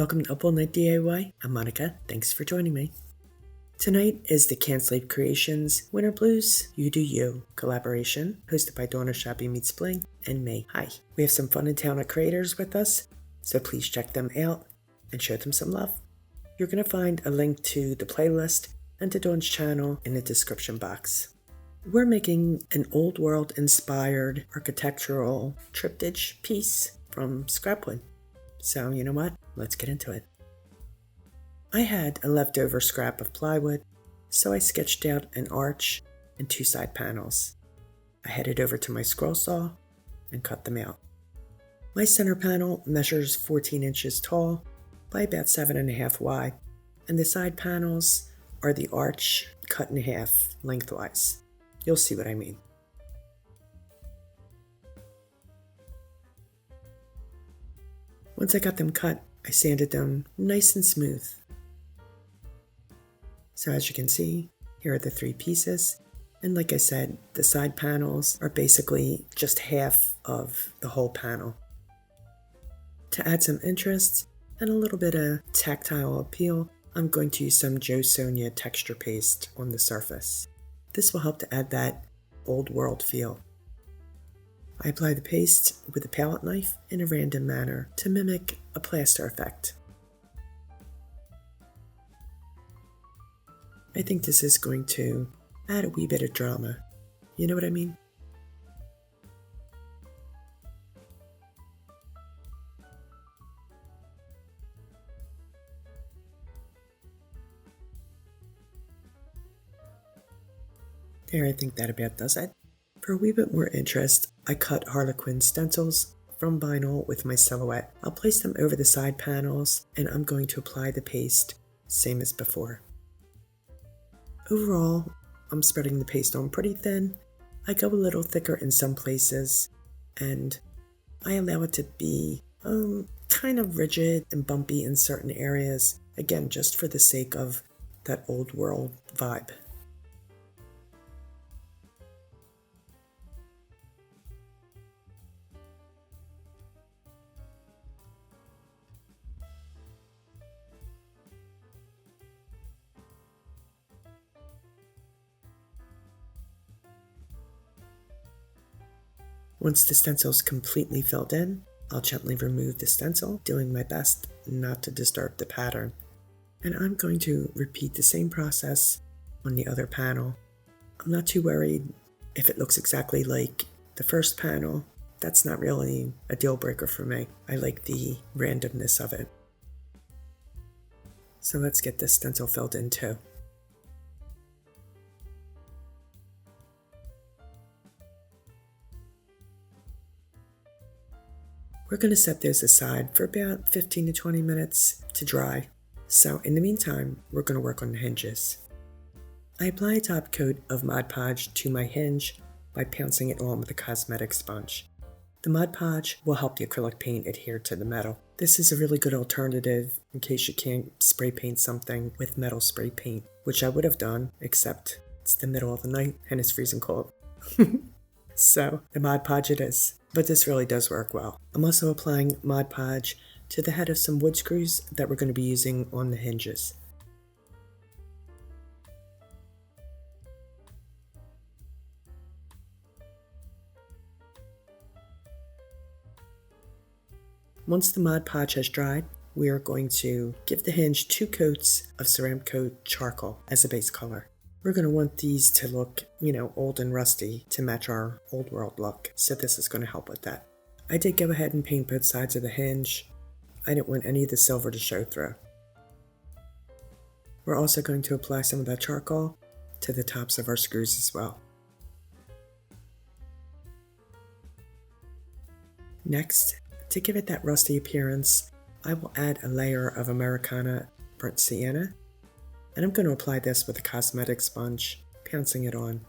Welcome to Up All Night DIY. I'm Monica. Thanks for joining me. Tonight is the Can Slave Creations Winter Blues You Do You collaboration, hosted by Donna Shabby Meets Bling and me. Hi. We have some fun and talented creators with us, so please check them out and show them some love. You're going to find a link to the playlist and to Dawn's channel in the description box. We're making an old world inspired architectural triptych piece from scrap wood. So you know what? Let's get into it. I had a leftover scrap of plywood, so I sketched out an arch and two side panels. I headed over to my scroll saw and cut them out. My center panel measures 14 inches tall by about 7.5 wide, and the side panels are the arch cut in half lengthwise. You'll see what I mean. Once I got them cut, I sanded them nice and smooth. So as you can see, here are the three pieces. And like I said, the side panels are basically just half of the whole panel. To add some interest and a little bit of tactile appeal, I'm going to use some Joe Sonia texture paste on the surface. This will help to add that old world feel. I apply the paste with a palette knife in a random manner to mimic a plaster effect. I think this is going to add a wee bit of drama. You know what I mean? There, I think that about does it. For a wee bit more interest, I cut Harlequin stencils from vinyl with my silhouette. I'll place them over the side panels, and I'm going to apply the paste, same as before. Overall, I'm spreading the paste on pretty thin. I go a little thicker in some places, and I allow it to be kind of rigid and bumpy in certain areas, again, just for the sake of that old world vibe. Once the stencil is completely filled in, I'll gently remove the stencil, doing my best not to disturb the pattern. And I'm going to repeat the same process on the other panel. I'm not too worried if it looks exactly like the first panel. That's not really a deal breaker for me. I like the randomness of it. So let's get this stencil filled in too. We're going to set those aside for about 15 to 20 minutes to dry. So in the meantime, we're going to work on the hinges. I apply a top coat of Mod Podge to my hinge by pouncing it on with a cosmetic sponge. The Mod Podge will help the acrylic paint adhere to the metal. This is a really good alternative in case you can't spray paint something with metal spray paint, which I would have done, except it's the middle of the night and it's freezing cold. So the Mod Podge it is. But this really does work well. I'm also applying Mod Podge to the head of some wood screws that we're going to be using on the hinges. Once the Mod Podge has dried, we are going to give the hinge 2 coats of ceramic coat charcoal as a base color. We're going to want these to look, old and rusty to match our old world look. So this is going to help with that. I did go ahead and paint both sides of the hinge. I didn't want any of the silver to show through. We're also going to apply some of that charcoal to the tops of our screws as well. Next, to give it that rusty appearance, I will add a layer of Americana burnt sienna. And I'm going to apply this with a cosmetic sponge, pouncing it on.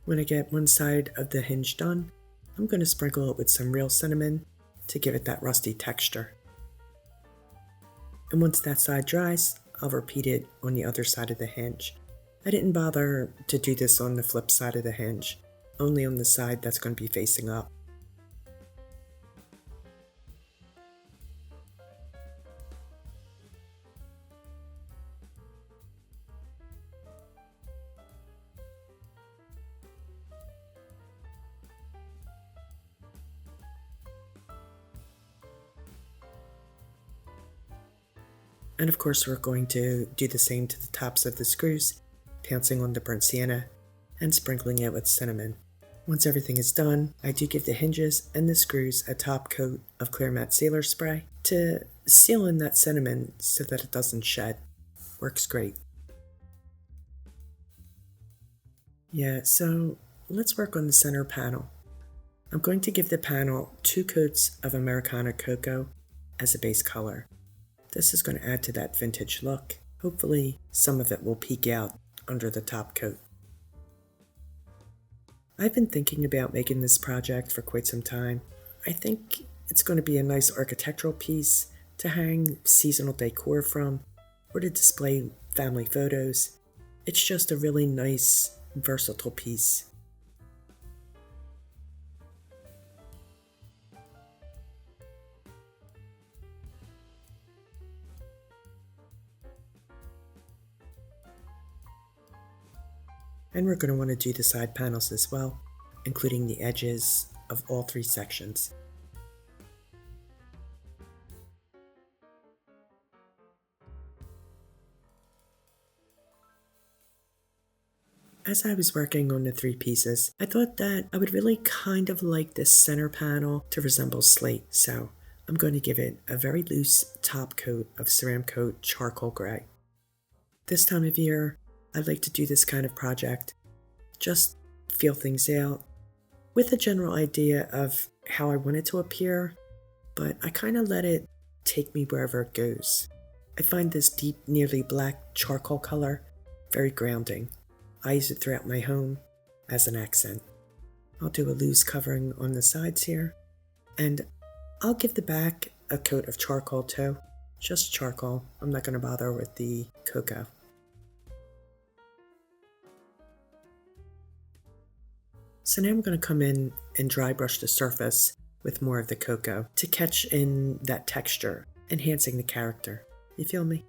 When I get one side of the hinge done, I'm going to sprinkle it with some real cinnamon to give it that rusty texture. And once that side dries, I'll repeat it on the other side of the hinge. I didn't bother to do this on the flip side of the hinge, only on the side that's going to be facing up. And of course we're going to do the same to the tops of the screws, pouncing on the burnt sienna and sprinkling it with cinnamon. Once everything is done, I do give the hinges and the screws a top coat of clear matte sealer spray to seal in that cinnamon so that it doesn't shed. Works great. Yeah, so let's work on the center panel. I'm going to give the panel 2 coats of Americana cocoa as a base color. This is going to add to that vintage look. Hopefully some of it will peek out under the top coat. I've been thinking about making this project for quite some time. I think it's going to be a nice architectural piece to hang seasonal decor from or to display family photos. It's just a really nice, versatile piece. And we're going to want to do the side panels as well, including the edges of all 3 sections. As I was working on the 3 pieces, I thought that I would really kind of like this center panel to resemble slate, so I'm going to give it a very loose top coat of Ceramcoat charcoal gray. This time of year, I like to do this kind of project, just feel things out, with a general idea of how I want it to appear, but I kind of let it take me wherever it goes. I find this deep, nearly black charcoal color very grounding. I use it throughout my home as an accent. I'll do a loose covering on the sides here, and I'll give the back a coat of charcoal too, just charcoal. I'm not going to bother with the cocoa. So now I'm going to come in and dry brush the surface with more of the cocoa to catch in that texture, enhancing the character. You feel me?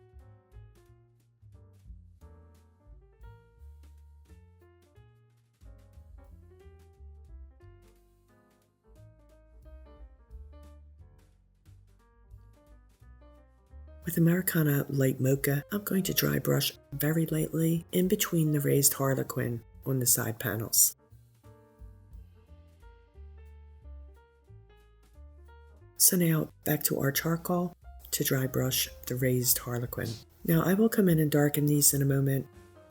With Americana Light Mocha, I'm going to dry brush very lightly in between the raised harlequin on the side panels. So now back to our charcoal to dry brush the raised harlequin. Now I will come in and darken these in a moment,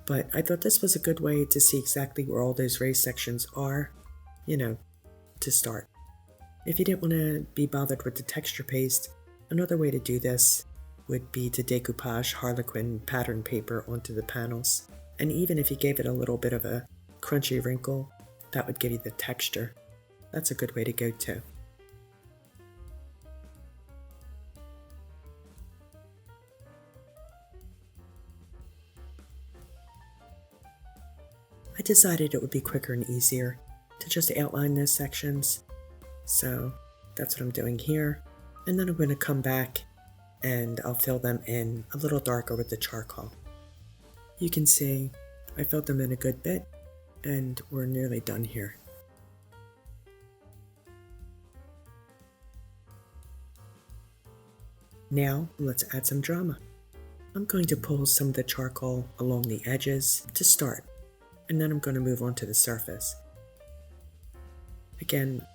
but I thought this was a good way to see exactly where all those raised sections are, to start. If you didn't want to be bothered with the texture paste, another way to do this would be to decoupage harlequin pattern paper onto the panels. And even if you gave it a little bit of a crunchy wrinkle, that would give you the texture. That's a good way to go too. I decided it would be quicker and easier to just outline those sections. So that's what I'm doing here. And then I'm going to come back and I'll fill them in a little darker with the charcoal. You can see I filled them in a good bit and we're nearly done here. Now let's add some drama. I'm going to pull some of the charcoal along the edges to start, and then I'm going to move on to the surface. Again,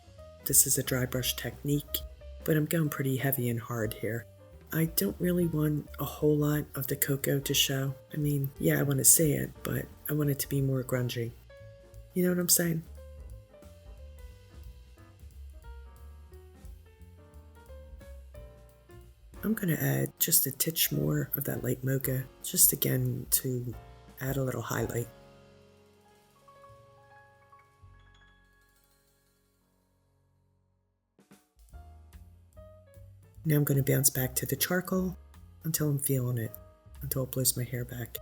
this is a dry brush technique, but I'm going pretty heavy and hard here. I don't really want a whole lot of the cocoa to show. I mean, yeah, I want to see it, but I want it to be more grungy. You know what I'm saying? I'm going to add just a titch more of that light mocha, just again to add a little highlight. Now I'm going to bounce back to the charcoal until I'm feeling it, until it blows my hair back.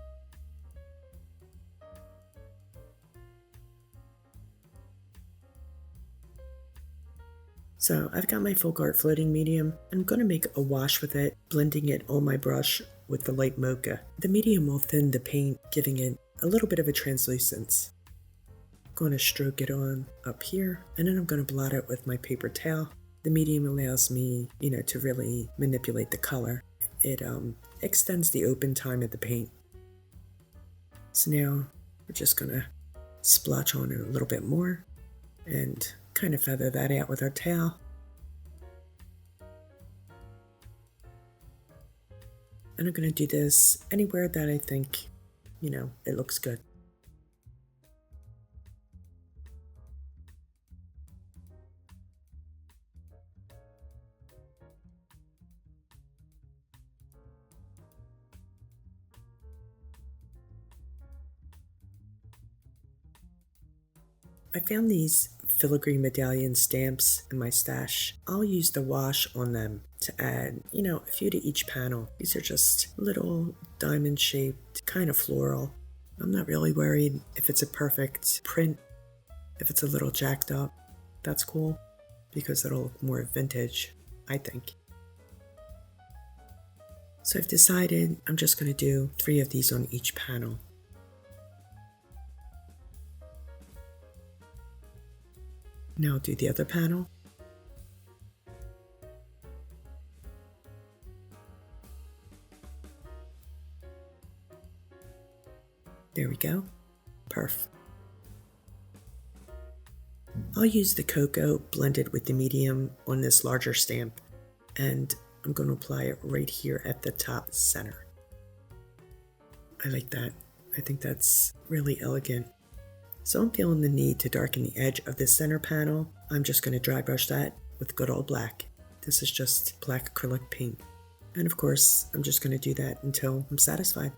So I've got my folk art floating medium. I'm going to make a wash with it, blending it on my brush with the light mocha. The medium will thin the paint, giving it a little bit of a translucence. I'm going to stroke it on up here, and then I'm going to blot it with my paper towel. The medium allows me, to really manipulate the color it extends the open time of the paint. So now we're just gonna splotch on it a little bit more and kind of feather that out with our towel. And I'm gonna do this anywhere that I think, it looks good. I found these filigree medallion stamps in my stash. I'll use the wash on them to add, a few to each panel. These are just little diamond shaped, kind of floral. I'm not really worried if it's a perfect print. If it's a little jacked up, that's cool because it'll look more vintage, I think. So I've decided I'm just going to do 3 of these on each panel. Now I'll do the other panel. There we go. Perf. I'll use the cocoa blended with the medium on this larger stamp, and I'm going to apply it right here at the top center. I like that. I think that's really elegant. So I'm feeling the need to darken the edge of the center panel. I'm just going to dry brush that with good old black. This is just black acrylic paint. And of course, I'm just going to do that until I'm satisfied.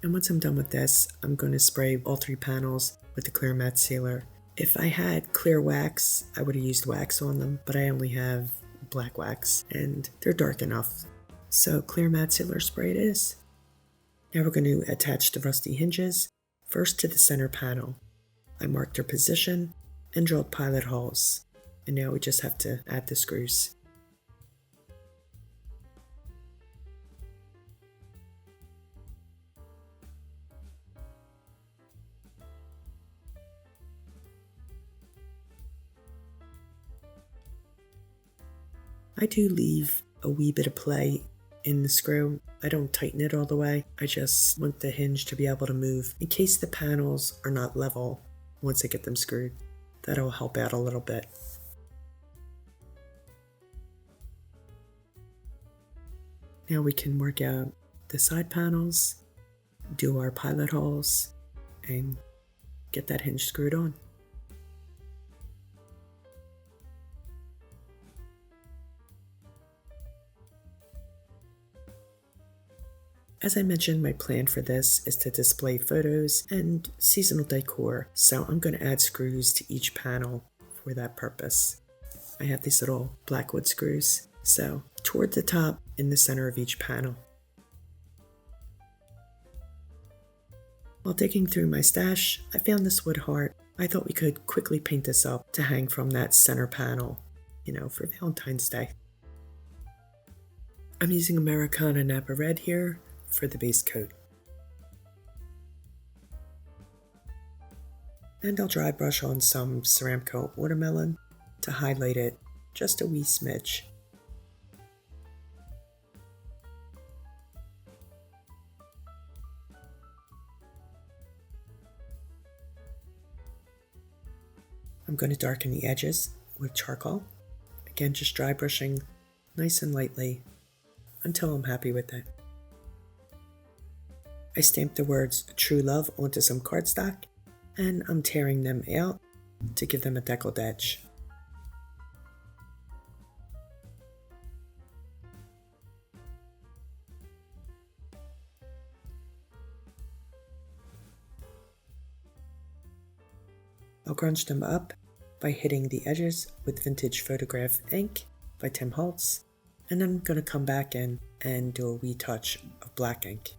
And once I'm done with this, I'm going to spray all 3 panels with the clear matte sealer. If I had clear wax, I would have used wax on them, but I only have black wax and they're dark enough. So clear matte sealer spray it is. Now we're going to attach the rusty hinges, first to the center panel. I marked their position and drilled pilot holes. And now we just have to add the screws. I do leave a wee bit of play in the screw. I don't tighten it all the way. I just want the hinge to be able to move in case the panels are not level once I get them screwed. That'll help out a little bit. Now we can mark out the side panels, do our pilot holes, and get that hinge screwed on. As I mentioned, my plan for this is to display photos and seasonal decor, so I'm going to add screws to each panel for that purpose. I have these little blackwood screws, so toward the top in the center of each panel. While digging through my stash, I found this wood heart. I thought we could quickly paint this up to hang from that center panel, for Valentine's Day. I'm using Americana Napa Red here for the base coat. And I'll dry brush on some Ceramcoat Watermelon to highlight it just a wee smidge. I'm going to darken the edges with charcoal. Again, just dry brushing nice and lightly until I'm happy with it. I stamped the words True Love onto some cardstock, and I'm tearing them out to give them a deckled edge. I'll grunge them up by hitting the edges with Vintage Photograph ink by Tim Holtz, and then I'm going to come back in and do a wee touch of black ink.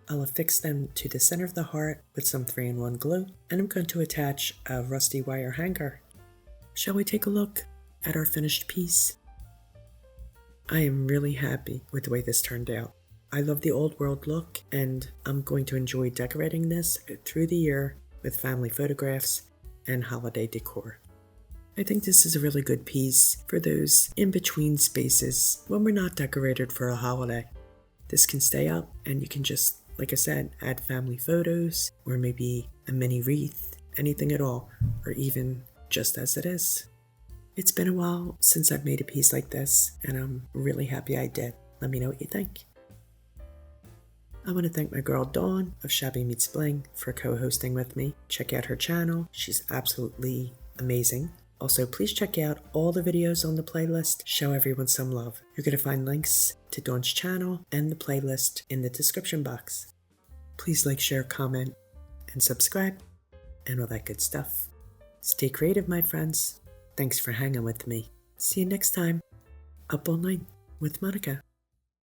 I'll affix them to the center of the heart with some 3-in-1 glue, and I'm going to attach a rusty wire hanger. Shall we take a look at our finished piece? I am really happy with the way this turned out. I love the old world look, and I'm going to enjoy decorating this through the year with family photographs and holiday decor. I think this is a really good piece for those in-between spaces when we're not decorated for a holiday. This can stay up and you can just, like I said, add family photos or maybe a mini wreath, anything at all, or even just as it is. It's been a while since I've made a piece like this, and I'm really happy I did. Let me know what you think. I want to thank my girl Dawn of Shabby Meets Bling for co-hosting with me. Check out her channel. She's absolutely amazing. Also, please check out all the videos on the playlist. Show everyone some love. You're going to find links to Dawn's channel and the playlist in the description box. Please like, share, comment, and subscribe, and all that good stuff. Stay creative, my friends. Thanks for hanging with me. See you next time. Up all night with Monica.